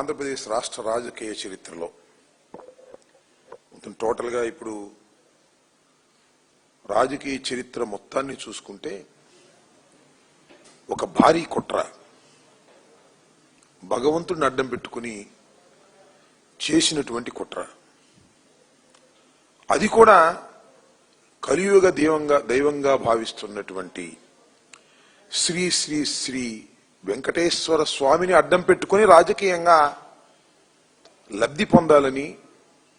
ఆంధ్రప్రదేశ్ రాష్ట్ర రాజకీయ చరిత్రలో టోటల్గా ఇప్పుడు రాజకీయ చరిత్ర మొత్తాన్ని చూసుకుంటే ఒక భారీ కుట్ర, భగవంతుడిని అడ్డం పెట్టుకుని చేసినటువంటి కుట్ర. అది కూడా కలియుగ దైవంగా భావిస్తున్నటువంటి శ్రీ శ్రీ శ్రీ వెంకటేశ్వర స్వామిని అడ్డం పెట్టుకుని రాజకీయంగా లబ్ధి పొందాలని,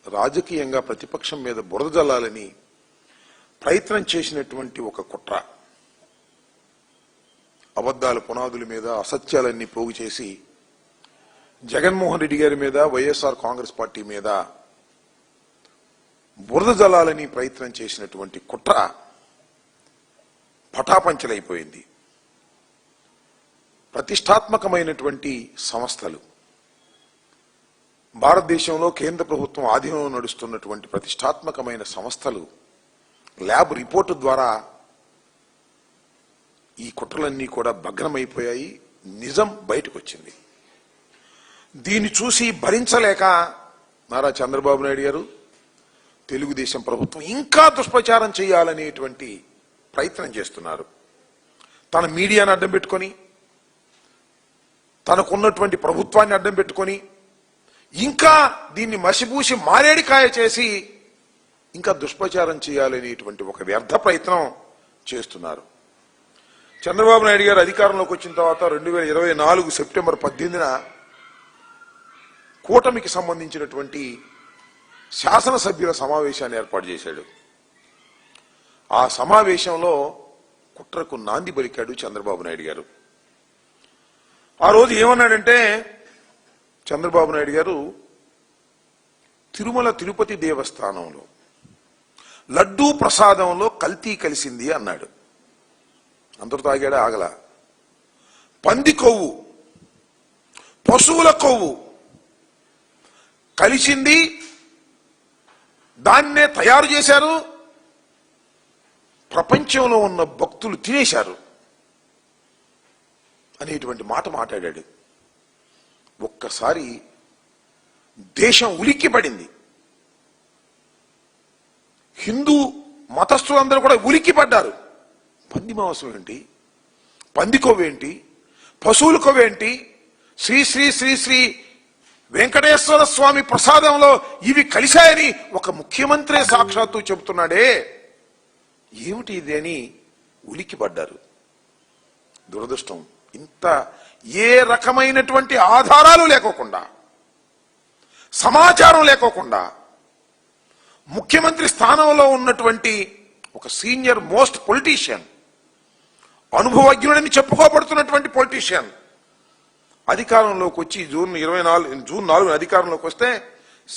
రాజకీయంగా ప్రతిపక్షం మీద బురద జల్లాలని ప్రయత్నం చేసినటువంటి ఒక కుట్ర. అబద్ధాల పునాదుల మీద అసత్యాలన్నీ పోగు చేసి జగన్మోహన్ రెడ్డి గారి మీద, వైఎస్ఆర్ కాంగ్రెస్ పార్టీ మీద బురద జల్లాలని ప్రయత్నం చేసినటువంటి కుట్ర పటాపంచలైపోయింది. ప్రతిష్టాత్మకమైనటువంటి సంస్థలు, భారతదేశంలో కేంద్ర ప్రభుత్వం ఆధీనంలో నడుస్తున్నటువంటి ప్రతిష్టాత్మకమైన సంస్థలు ల్యాబ్ రిపోర్టు ద్వారా ఈ కుట్రలన్నీ కూడా భగ్నమైపోయాయి. నిజం బయటకు వచ్చింది. దీన్ని చూసి భరించలేక నారా చంద్రబాబు నాయుడు గారు, తెలుగుదేశం ప్రభుత్వం ఇంకా దుష్ప్రచారం చేయాలనేటువంటి ప్రయత్నం చేస్తున్నారు. తన మీడియాను అడ్డం పెట్టుకొని, తనకున్నటువంటి ప్రభుత్వాన్ని అడ్డం పెట్టుకొని ఇంకా దీన్ని మసిబూసి మారేడికాయ చేసి ఇంకా దుష్ప్రచారం చేయాలనేటువంటి ఒక వ్యర్థ ప్రయత్నం చేస్తున్నారు. చంద్రబాబు నాయుడు గారు అధికారంలోకి వచ్చిన తర్వాత 2024 సెప్టెంబర్ 18న కూటమికి సంబంధించినటువంటి శాసనసభ్యుల సమావేశాన్ని ఏర్పాటు చేశాడు. ఆ సమావేశంలో కుట్రకు నాంది పలికాడు చంద్రబాబు నాయుడు గారు. ఆ రోజు ఏమన్నాడంటే చంద్రబాబు నాయుడు గారు, తిరుమల తిరుపతి దేవస్థానంలో లడ్డూ ప్రసాదంలో కల్తీ కలిసింది అన్నాడు. అందరూ తాగాడా? ఆగల. పంది కొవ్వు, పశువుల కొవ్వు కలిసింది, దాన్నే తయారు చేశారు, ప్రపంచంలో ఉన్న భక్తులు తినేశారు అనేటువంటి మాట మాట్లాడాడు. ఒక్కసారి దేశం ఉలిక్కిపడింది. హిందూ మతస్థులందరూ కూడా ఉలిక్కిపడ్డారు. పంది మాంసం ఏంటి, పంది కొవ్వేంటి, పశువుల కొవ్వేంటి, శ్రీ శ్రీ శ్రీ శ్రీ వెంకటేశ్వర స్వామి ప్రసాదంలో ఇవి కలిశాయని ఒక ముఖ్యమంత్రి సాక్షాత్తు చెబుతున్నాడే, ఏమిటి ఇది అని ఉలిక్కిపడ్డారు. దురదృష్టం, ఇంత ఏ రకమైనటువంటి ఆధారాలు లేకోకుండా, సమాచారం లేకోకుండా, ముఖ్యమంత్రి స్థానంలో ఉన్నటువంటి ఒక సీనియర్ మోస్ట్ పొలిటీషియన్, అనుభవజ్ఞుడని చెప్పుకోబడుతున్నటువంటి పొలిటీషియన్ అధికారంలోకి వచ్చి జూన్ 4 అధికారంలోకి వస్తే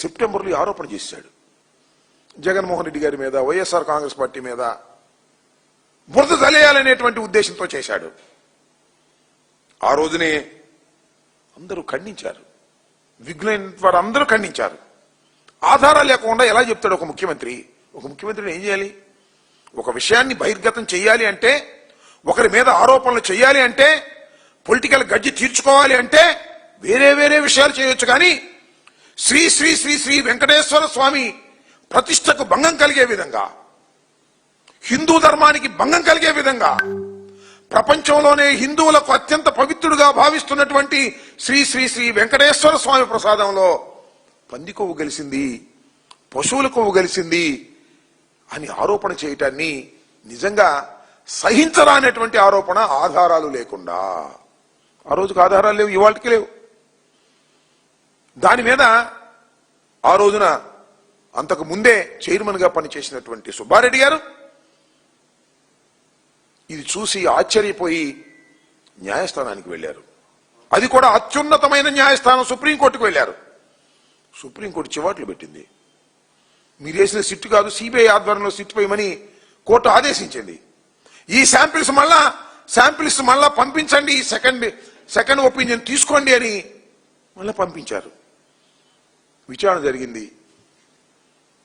సెప్టెంబర్లో ఆరోపణ చేశాడు. జగన్మోహన్ రెడ్డి గారి మీద, వైఎస్ఆర్ కాంగ్రెస్ పార్టీ మీద బురద జల్లేయాలనేటువంటి ఉద్దేశంతో చేశాడు. ఆ రోజునే అందరూ ఖండించారు, విఘ్నైన వారు అందరూ ఖండించారు. ఆధారాలు లేకుండా ఎలా చెప్తాడు ఒక ముఖ్యమంత్రి? ఒక ముఖ్యమంత్రిని ఏం చేయాలి? ఒక విషయాన్ని బహిర్గతం చేయాలి అంటే, ఒకరి మీద ఆరోపణలు చేయాలి అంటే, పొలిటికల్ గడ్జి తీర్చుకోవాలి అంటే వేరే వేరే విషయాలు చేయొచ్చు. కానీ శ్రీ శ్రీ శ్రీ శ్రీ వెంకటేశ్వర స్వామి ప్రతిష్టకు భంగం కలిగే విధంగా, హిందూ ధర్మానికి భంగం కలిగే విధంగా, ప్రపంచంలోనే హిందువులకు అత్యంత పవిత్రుడుగా భావిస్తున్నటువంటి శ్రీ శ్రీ శ్రీ వెంకటేశ్వర స్వామి ప్రసాదంలో పంది కొవ్వు కలిసింది, పశువుల కొవ్వు కలిసింది అని ఆరోపణ చేయటాన్ని నిజంగా సహించరానటువంటి ఆరోపణ, ఆధారాలు లేకుండా. ఆ రోజుకు ఆధారాలు లేవు, ఇవాళకి లేవు. దాని మీద ఆ రోజున అంతకు ముందే చైర్మన్ గా పనిచేసినటువంటి సుబ్బారెడ్డి గారు ఇది చూసి ఆశ్చర్యపోయి న్యాయస్థానానికి వెళ్లారు. అది కూడా అత్యున్నతమైన న్యాయస్థానం సుప్రీంకోర్టుకు వెళ్లారు. సుప్రీంకోర్టు చివాట్లు పెట్టింది. మీరు వేసిన సిట్టు కాదు, సిబిఐ ఆధ్వర్యంలో సిట్టు వేయమని కోర్టు ఆదేశించింది. ఈ శాంపిల్స్ మళ్ళా పంపించండి, సెకండ్ ఒపీనియన్ తీసుకోండి అని మళ్ళా పంపించారు. విచారణ జరిగింది.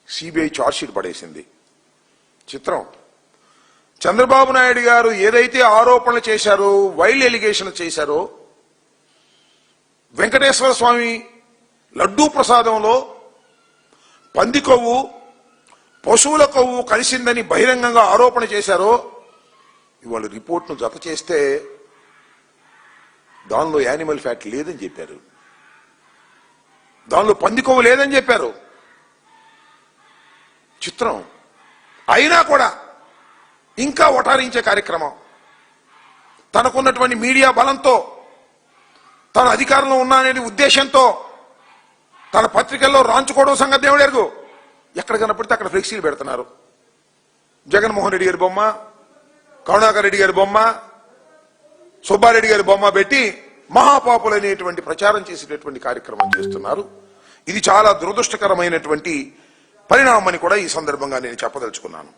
సిబిఐ ఛార్జ్షీట్ పడేసింది. చిత్రం, చంద్రబాబు నాయుడు గారు ఏదైతే ఆరోపణలు చేశారో, వైల్డ్ ఎలిగేషన్ చేశారో, వెంకటేశ్వర స్వామి లడ్డూ ప్రసాదంలో పంది కొవ్వు పశువుల కొవ్వు కలిసిందని బహిరంగంగా ఆరోపణ చేశారో ఇవాళ రిపోర్ట్ను జత చేస్తే దానిలో యానిమల్ ఫ్యాట్ లేదని చెప్పారు, దానిలో పంది కొవ్వు లేదని చెప్పారు. చిత్రం. అయినా కూడా ఇంకా ఒటారించే కార్యక్రమం, తనకున్నటువంటి మీడియా బలంతో, తన అధికారంలో ఉన్నాననే ఉద్దేశంతో తన పత్రికల్లో రాంచుకోవడం సంగతి దేవుడు ఎరుగు. ఎక్కడ కనపడితే అక్కడ ఫ్లెక్సీలు పెడుతున్నారు. జగన్మోహన్ రెడ్డి గారి బొమ్మ, కరుణాకర్ రెడ్డి గారి బొమ్మ, సుబ్బారెడ్డి గారి బొమ్మ పెట్టి మహాపాపులు అనేటువంటి ప్రచారం చేసేటటువంటి కార్యక్రమం చేస్తున్నారు. ఇది చాలా దురదృష్టకరమైనటువంటి పరిణామం అని కూడా ఈ సందర్భంగా నేను చెప్పదలుచుకున్నాను.